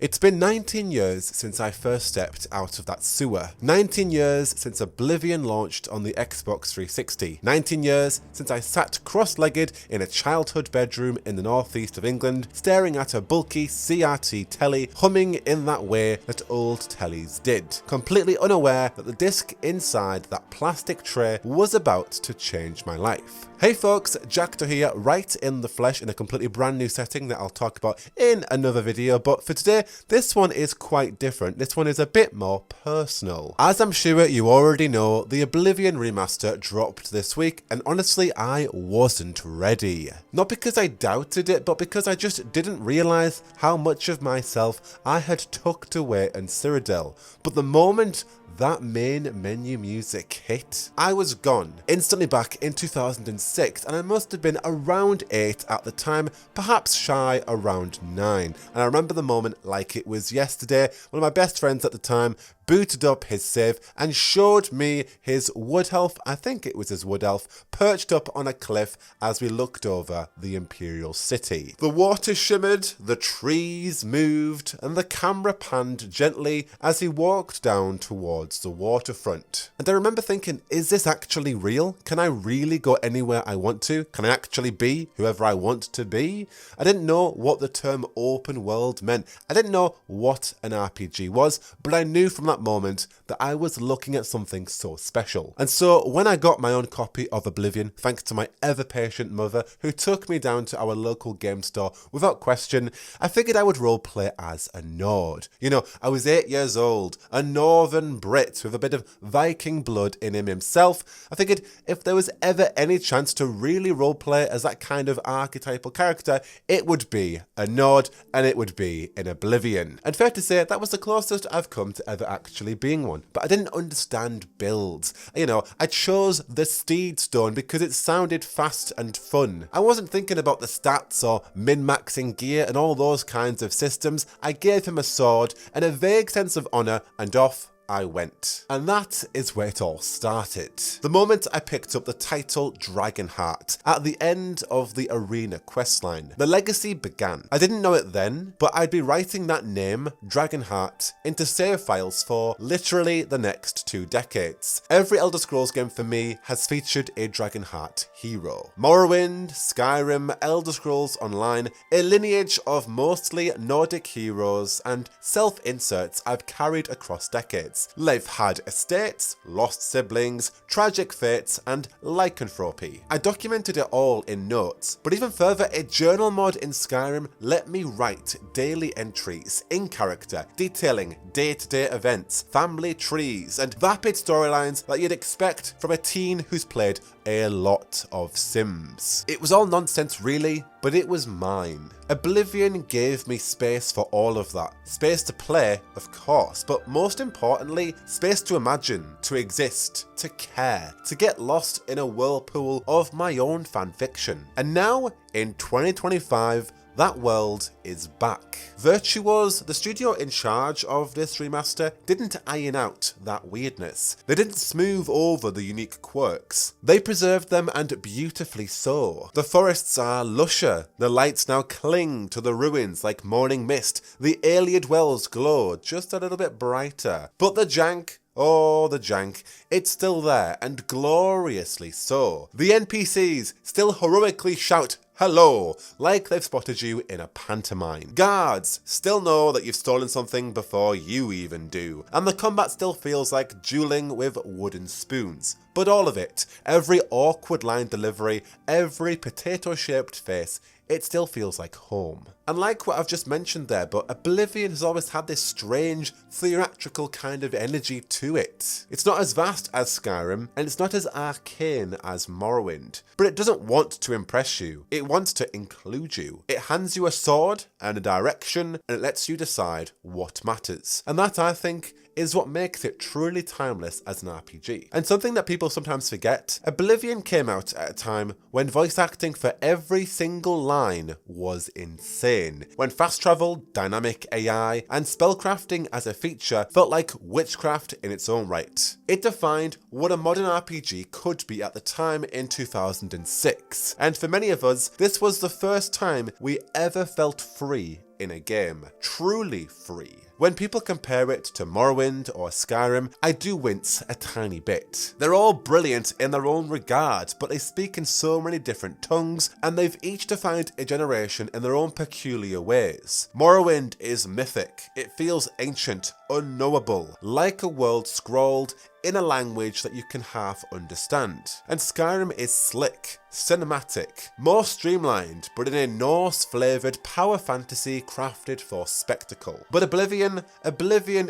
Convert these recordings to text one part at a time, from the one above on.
It's been 19 years since I first stepped out of that sewer. 19 years since Oblivion launched on the Xbox 360. 19 years since I sat cross-legged in a childhood bedroom in the northeast of England, staring at a bulky CRT telly, humming in that way that old tellies did, completely unaware that the disc inside that plastic tray was about to change my life. Hey folks, Jackdaw here, right in the flesh in a completely brand new setting that I'll talk about in another video, but for today, this one is quite different. This one is a bit more personal. As I'm sure you already know, the Oblivion remaster dropped this week, and honestly, I wasn't ready. Not because I doubted it, but because I just didn't realise how much of myself I had tucked away in Cyrodiil. But the moment that main menu music hit, I was gone, instantly back in 2006, and I must have been around 8 at the time, perhaps shy around 9. And I remember the moment like it was yesterday. One of my best friends at the time booted up his save and showed me his wood elf, I think it was his wood elf, perched up on a cliff as we looked over the Imperial City. The water shimmered, the trees moved, and the camera panned gently as he walked down towards the waterfront. And I remember thinking, is this actually real? Can I really go anywhere I want to? Can I actually be whoever I want to be? I didn't know what the term open world meant. I didn't know what an RPG was, but I knew from that moment that I was looking at something so special. And so when I got my own copy of Oblivion, thanks to my ever-patient mother who took me down to our local game store without question, I figured I would roleplay as a Nord. You know, I was 8 years old, a northern Brit with a bit of Viking blood in him himself. I figured if there was ever any chance to really roleplay as that kind of archetypal character, it would be a Nord, and it would be in Oblivion. And fair to say, that was the closest I've come to ever actually being one. But I didn't understand builds. You know, I chose the Steed Stone because it sounded fast and fun. I wasn't thinking about the stats or min-maxing gear and all those kinds of systems. I gave him a sword and a vague sense of honour, and off I went. And that is where it all started. The moment I picked up the title Dragonheart at the end of the arena questline, the legacy began. I didn't know it then, but I'd be writing that name, Dragonheart, into save files for literally the next 2 decades. Every Elder Scrolls game for me has featured a Dragonheart hero. Morrowind, Skyrim, Elder Scrolls Online, a lineage of mostly Nordic heroes and self-inserts I've carried across decades. They've had estates, lost siblings, tragic fates, and lycanthropy. I documented it all in notes, but even further, a journal mod in Skyrim let me write daily entries in character, detailing day-to-day events, family trees, and vapid storylines that you'd expect from a teen who's played a lot of Sims. It was all nonsense really, but it was mine. Oblivion gave me space for all of that. Space to play, of course, but most importantly, space to imagine, to exist, to care, to get lost in a whirlpool of my own fanfiction. And now, in 2025, that world is back. Virtuos, the studio in charge of this remaster, didn't iron out that weirdness. They didn't smooth over the unique quirks. They preserved them, and beautifully so. The forests are lusher, the lights now cling to the ruins like morning mist, the Ayleid wells glow just a little bit brighter. But the jank, oh, the jank, it's still there, and gloriously so. The NPCs still heroically shout hello, like they've spotted you in a pantomime. Guards still know that you've stolen something before you even do. And the combat still feels like dueling with wooden spoons. But all of it, every awkward line delivery, every potato-shaped face, it still feels like home. And like what I've just mentioned there, but Oblivion has always had this strange, theatrical kind of energy to it. It's not as vast as Skyrim, and it's not as arcane as Morrowind, but it doesn't want to impress you. It wants to include you. It hands you a sword and a direction, and it lets you decide what matters. And that, I think, is what makes it truly timeless as an RPG. And something that people sometimes forget, Oblivion came out at a time when voice acting for every single line was insane. When fast travel, dynamic AI, and spellcrafting as a feature felt like witchcraft in its own right. It defined what a modern RPG could be at the time in 2006. And for many of us, this was the first time we ever felt free in a game. Truly free. When people compare it to Morrowind or Skyrim, I do wince a tiny bit. They're all brilliant in their own regard, but they speak in so many different tongues, and they've each defined a generation in their own peculiar ways. Morrowind is mythic. It feels ancient, unknowable, like a world scrawled in a language that you can half understand. And Skyrim is slick, cinematic, more streamlined, but in a Norse-flavoured power fantasy crafted for spectacle. But Oblivion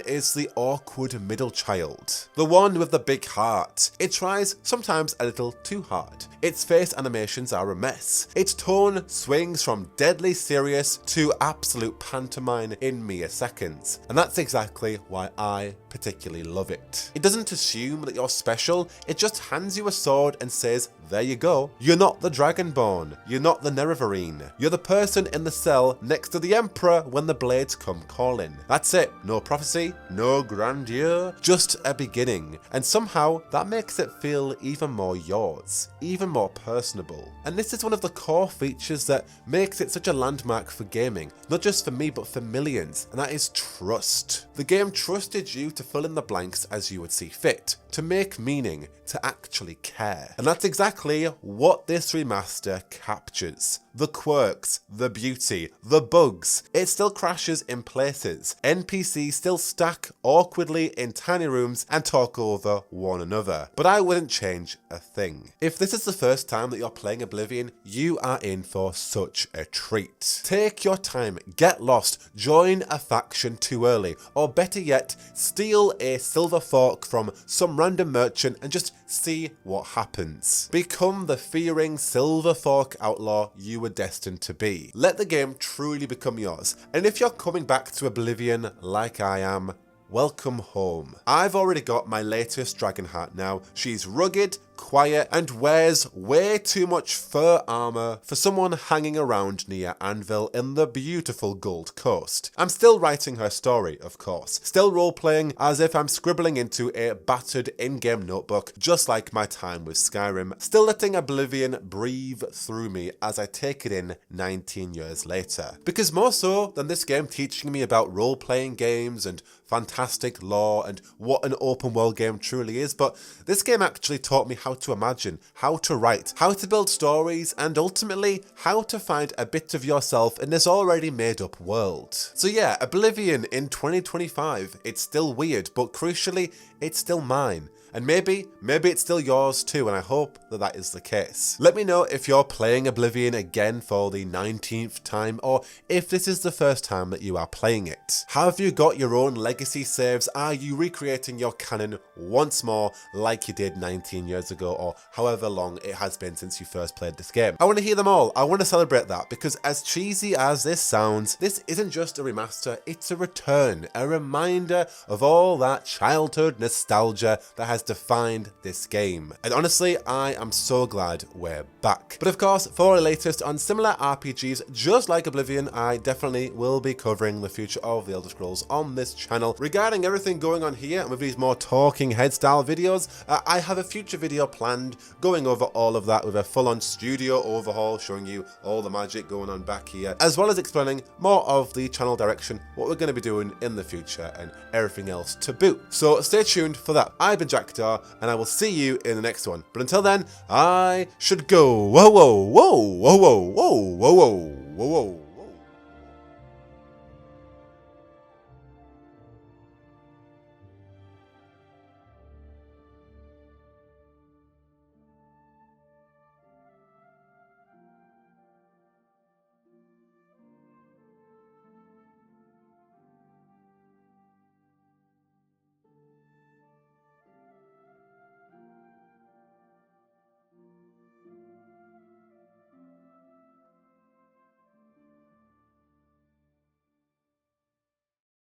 is the awkward middle child, the one with the big heart. It tries sometimes a little too hard. Its face animations are a mess. Its tone swings from deadly serious to absolute pantomime in mere seconds. And that's exactly why I particularly love it. It doesn't assume that you're special, it just hands you a sword and says, there you go. You're not the Dragonborn, you're not the Nerevarine, you're the person in the cell next to the Emperor when the blades come calling. That's it, no prophecy, no grandeur, just a beginning. And somehow that makes it feel even more yours, even more personable. And this is one of the core features that makes it such a landmark for gaming, not just for me but for millions, and that is trust. The game trusted you to fill in the blanks as you would see fit, to make meaning, to actually care. And that's exactly what this remaster captures. The quirks, the beauty, the bugs. It still crashes in places. NPCs still stack awkwardly in tiny rooms and talk over one another. But I wouldn't change a thing. If this is the first time that you're playing Oblivion, you are in for such a treat. Take your time, get lost, join a faction too early, or better yet, steal a silver fork from some random merchant and just see what happens. Become the fearing silver fork outlaw you were destined to be. Let the game truly become yours, and if you're coming back to Oblivion like I am, welcome home. I've already got my latest Dragonheart now. She's rugged, quiet, and wears way too much fur armor for someone hanging around near Anvil in the beautiful Gold Coast. I'm still writing her story, of course. Still role-playing as if I'm scribbling into a battered in-game notebook, just like my time with Skyrim. Still letting Oblivion breathe through me as I take it in 19 years later. Because more so than this game teaching me about role-playing games and fantastic lore and what an open world game truly is, but this game actually taught me how to imagine, how to write, how to build stories, and ultimately how to find a bit of yourself in this already made up world. So yeah, Oblivion in 2025, it's still weird, but crucially, it's still mine. And maybe it's still yours too, and I hope that that is the case. Let me know if you're playing Oblivion again for the 19th time, or if this is the first time that you are playing it. Have you got your own legacy saves? Are you recreating your canon once more like you did 19 years ago, or however long it has been since you first played this game? I want to hear them all. I want to celebrate that, because as cheesy as this sounds, this isn't just a remaster, it's a return, a reminder of all that childhood nostalgia that has defined this game. And honestly, I am so glad we're back. But of course, for the latest on similar RPGs just like Oblivion, I definitely will be covering the future of the Elder Scrolls on this channel. Regarding everything going on here and with these more talking head style videos, I have a future video planned going over all of that with a full-on studio overhaul, showing you all the magic going on back here, as well as explaining more of the channel direction, what we're going to be doing in the future, and everything else to boot. So stay tuned for that. I've been Jackdaw, and I will see you in the next one. But until then, I should go. Whoa, whoa, whoa, whoa, whoa, whoa, whoa, whoa, whoa, whoa.